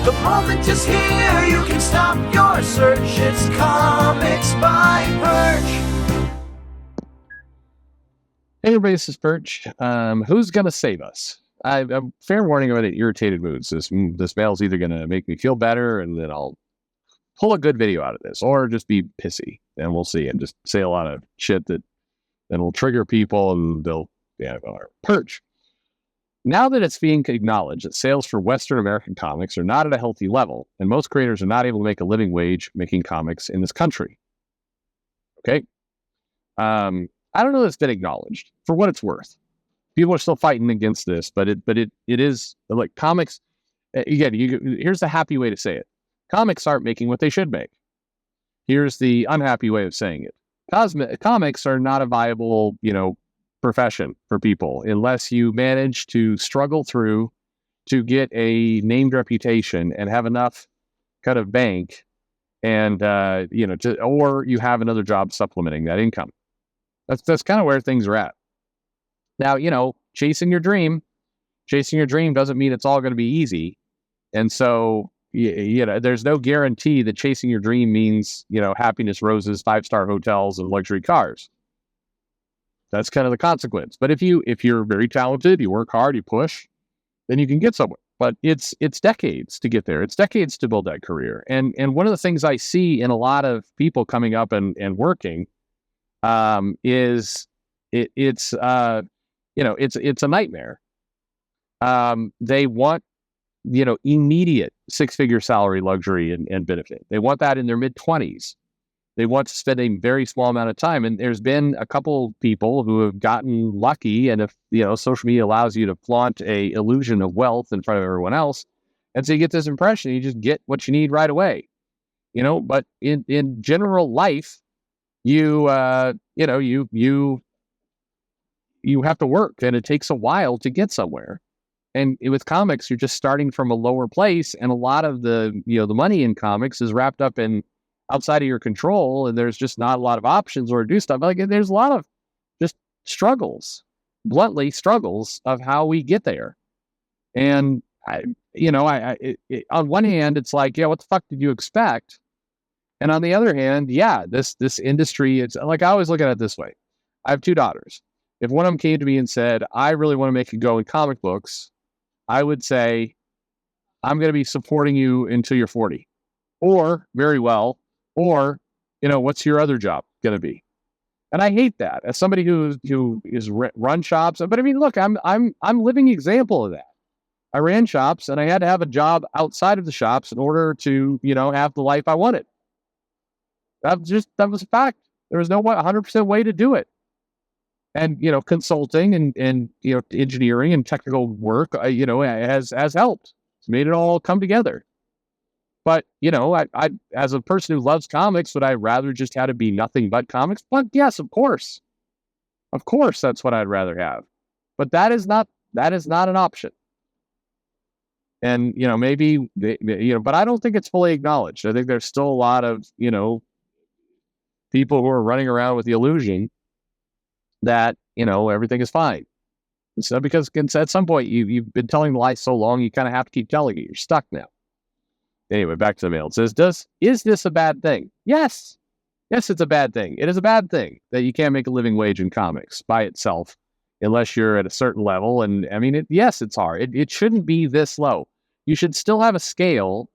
The moment is here, you can stop your search. It's Comics by Perch. Hey everybody, this is Perch. Who's gonna save us? I'm fair warning about irritated moods. This mail's either gonna make me feel better, and then I'll pull a good video out of this, or just be pissy, and we'll see, and just say a lot of shit that will trigger people, and they'll Perch. Now that it's being acknowledged that sales for Western American comics are not at a healthy level, and most creators are not able to make a living wage making comics in this country. Okay. I don't know that it's been acknowledged for what it's worth. People are still fighting against this, but it is like comics. Again, here's the happy way to say it: comics aren't making what they should make. Here's the unhappy way of saying it: comics are not a viable, profession for people unless you manage to struggle through to get a named reputation and have enough kind of bank, and or you have another job supplementing that income. That's kind of where things are at. Now, chasing your dream doesn't mean it's all going to be easy. And so, there's no guarantee that chasing your dream means, happiness, roses, 5-star hotels, and luxury cars. That's kind of the consequence. But if you're very talented, you work hard, you push, then you can get somewhere. But it's decades to get there. It's decades to build that career. And one of the things I see in a lot of people coming up and working is it's a nightmare. They want, immediate 6-figure salary, luxury, and benefit. They want that in their mid-20s. They want to spend a very small amount of time. And there's been a couple people who have gotten lucky. And if, social media allows you to flaunt a illusion of wealth in front of everyone else. And so you get this impression, you just get what you need right away, but in general life, you have to work, and it takes a while to get somewhere. And with comics, you're just starting from a lower place. And a lot of the money in comics is wrapped up in outside of your control, and there's just not a lot of options or to do stuff. Like, there's a lot of just bluntly struggles of how we get there. And on one hand, it's like, what the fuck did you expect? And on the other hand, this industry, it's like, I always look at it this way. I have 2 daughters. If one of them came to me and said, I really want to make a go in comic books, I would say, I'm going to be supporting you until you're 40. Or, very well, or, what's your other job going to be? And I hate that as somebody who is run shops. But I mean, look, I'm living example of that. I ran shops, and I had to have a job outside of the shops in order to, have the life I wanted. That was a fact. There was no 100% way to do it. And, consulting and engineering and technical work, has helped. It's made it all come together. But, I as a person who loves comics, would I rather just have to be nothing but comics? But yes, of course. Of course, that's what I'd rather have. But that is not an option. And, maybe, but I don't think it's fully acknowledged. I think there's still a lot of, people who are running around with the illusion that, everything is fine. So because at some point you've been telling the lie so long, you kind of have to keep telling it. You're stuck now. Anyway, back to the mail. It says, is this a bad thing? Yes. Yes, it's a bad thing. It is a bad thing that you can't make a living wage in comics by itself unless you're at a certain level. And I mean, yes, it's hard. It shouldn't be this low. You should still have a scale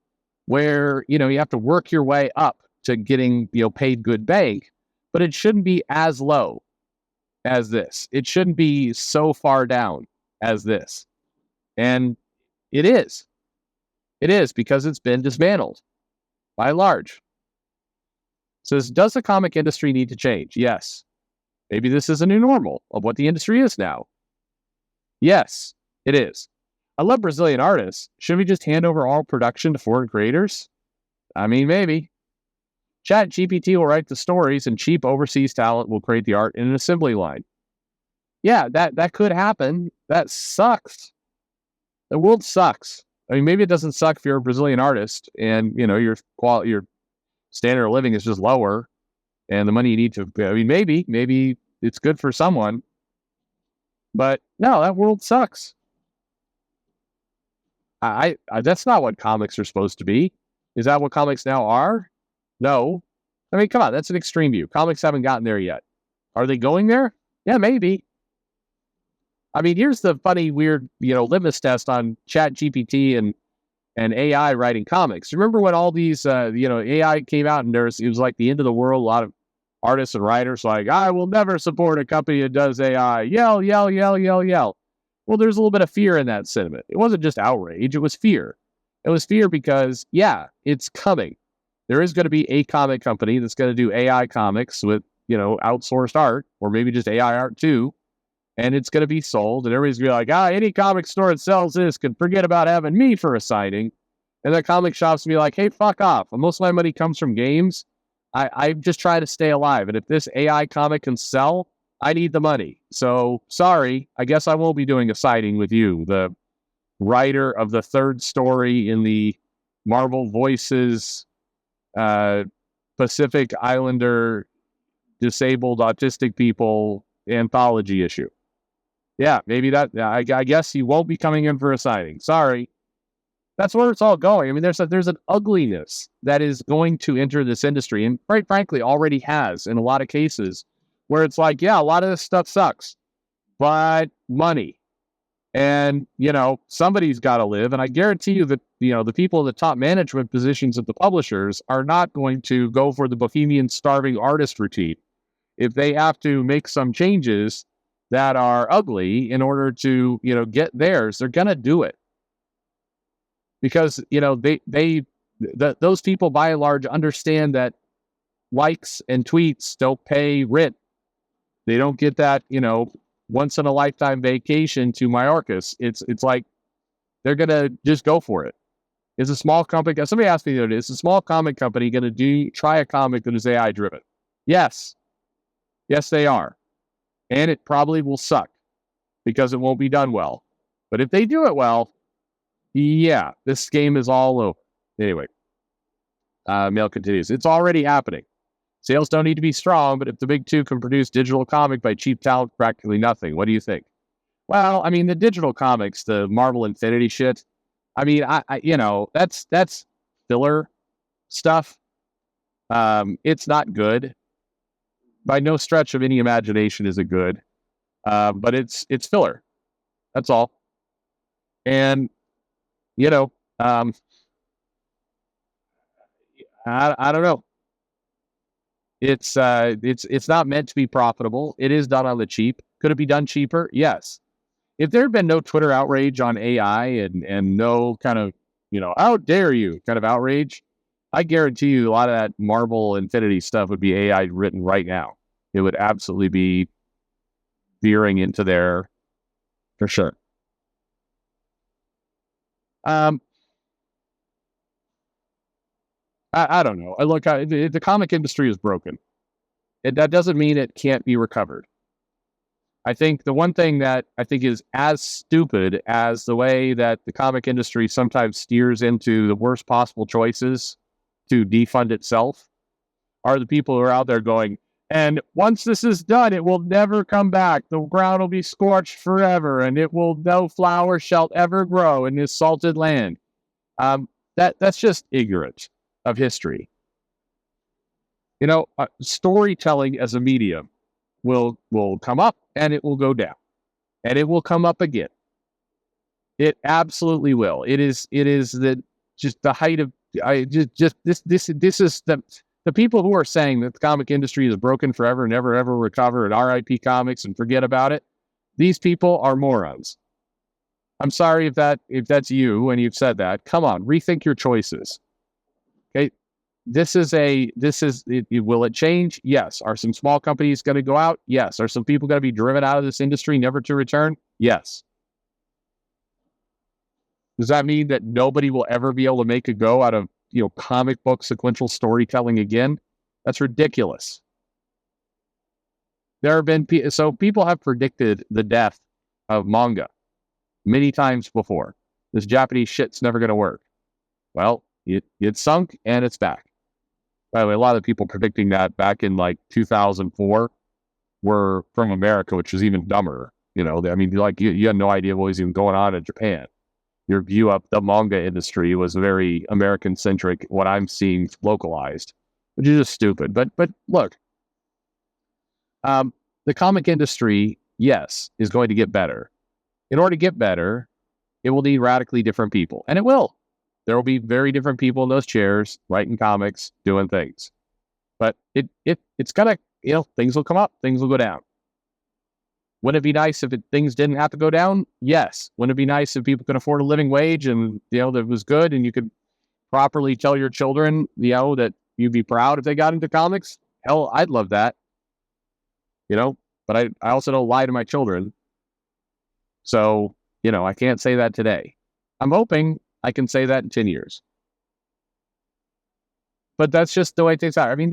where, you have to work your way up to getting, paid good bank, but it shouldn't be as low as this. It shouldn't be so far down as this. And it is. It is, because it's been dismantled by and large. It says, does the comic industry need to change? Yes. Maybe this is a new normal of what the industry is now. Yes, it is. I love Brazilian artists. Should we just hand over all production to foreign creators? I mean, maybe. ChatGPT will write the stories, and cheap overseas talent will create the art in an assembly line. Yeah, that could happen. That sucks. The world sucks. I mean, maybe it doesn't suck if you're a Brazilian artist and, your standard of living is just lower and the money you need to, I mean, maybe it's good for someone, but no, that world sucks. I that's not what comics are supposed to be. Is that what comics now are? No. I mean, come on, that's an extreme view. Comics haven't gotten there yet. Are they going there? Yeah, maybe. I mean, here's the funny, weird, litmus test on Chat GPT and AI writing comics. Remember when all these, AI came out and it was like the end of the world. A lot of artists and writers like, I will never support a company that does AI. Yell, yell, yell, yell, yell. Well, there's a little bit of fear in that sentiment. It wasn't just outrage. It was fear. It was fear because, yeah, it's coming. There is going to be a comic company that's going to do AI comics with, outsourced art, or maybe just AI art too. And it's going to be sold. And everybody's going to be like, any comic store that sells this can forget about having me for a signing. And the comic shops will be like, hey, fuck off. And most of my money comes from games. I just try to stay alive. And if this AI comic can sell, I need the money. So sorry, I guess I won't be doing a signing with you, the writer of the third story in the Marvel Voices Pacific Islander disabled autistic people anthology issue. Yeah, maybe that. I guess you won't be coming in for a signing. Sorry. That's where it's all going. I mean, there's an ugliness that is going to enter this industry, and quite frankly, already has in a lot of cases, where it's like, yeah, a lot of this stuff sucks, but money, and somebody's got to live. And I guarantee you that the people in the top management positions at the publishers are not going to go for the bohemian starving artist routine if they have to make some changes that are ugly in order to get theirs. They're gonna do it. Because those people by and large understand that likes and tweets don't pay rent. They don't get that once in a lifetime vacation to Mayorkas. It's like they're gonna just go for it. Is a small company? Somebody asked me the other day, is a small comic company gonna try a comic that is AI driven? Yes, they are, and it probably will suck because it won't be done well. But if they do it well, yeah, this game is all over. Anyway, Mail continues. It's already happening. Sales don't need to be strong, but if the big two can produce digital comic by cheap talent, practically nothing. What do you think? Well, I mean, the digital comics, the Marvel Infinity shit. I mean, that's filler stuff. It's not good. By no stretch of any imagination is it good. But it's filler. That's all. And I don't know. It's not meant to be profitable. It is done on the cheap. Could it be done cheaper? Yes. If there had been no Twitter outrage on AI and no kind of, how dare you kind of outrage, I guarantee you a lot of that Marvel Infinity stuff would be AI written right now. It would absolutely be veering into there for sure. I don't know. Look, the comic industry is broken. That doesn't mean it can't be recovered. I think the one thing that I think is as stupid as the way that the comic industry sometimes steers into the worst possible choices to defund itself are the people who are out there going, and once this is done, it will never come back. The ground will be scorched forever, and no flower shall ever grow in this salted land. That's just ignorant of history. Storytelling as a medium will come up and it will go down, and it will come up again. It absolutely will. It is just the height of this is the people who are saying that the comic industry is broken forever and never ever recover and RIP comics and forget about it. These people are morons. I'm sorry if that's you and you've said that. Come on, rethink your choices. Okay. Will it change? Yes. Are some small companies going to go out? Yes. Are some people going to be driven out of this industry, never to return? Yes. Does that mean that nobody will ever be able to make a go out of, comic book sequential storytelling again? That's ridiculous. People have predicted the death of manga many times before. This Japanese shit's never going to work. Well, it sunk and it's back. By the way, a lot of the people predicting that back in like 2004 were from America, which is even dumber. You had no idea what was even going on in Japan. your view of the manga industry was very American-centric, what I'm seeing localized, which is just stupid. But look, the comic industry, yes, is going to get better. In order to get better, it will need radically different people. And it will. There will be very different people in those chairs, writing comics, doing things. But it's gonna, things will come up, things will go down. Wouldn't it be nice if things didn't have to go down? Yes. Wouldn't it be nice if people could afford a living wage and, that was good and you could properly tell your children, that you'd be proud if they got into comics? Hell, I'd love that. But I also don't lie to my children. So, I can't say that today. I'm hoping I can say that in 10 years. But that's just the way things are. I mean,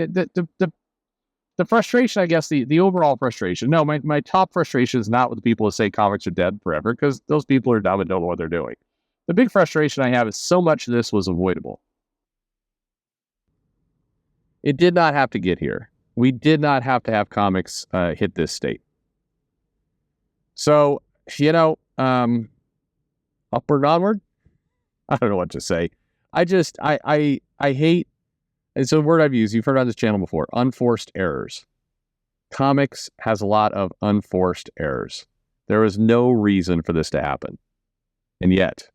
the frustration, I guess, the overall frustration. No, my top frustration is not with the people who say comics are dead forever, because those people are dumb and don't know what they're doing. The big frustration I have is so much of this was avoidable. It did not have to get here. We did not have to have comics hit this state. So, upward and onward? I don't know what to say. I hate, it's a word I've used, you've heard on this channel before, unforced errors. Comics has a lot of unforced errors. There is no reason for this to happen. And yet,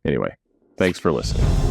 anyway, thanks for listening.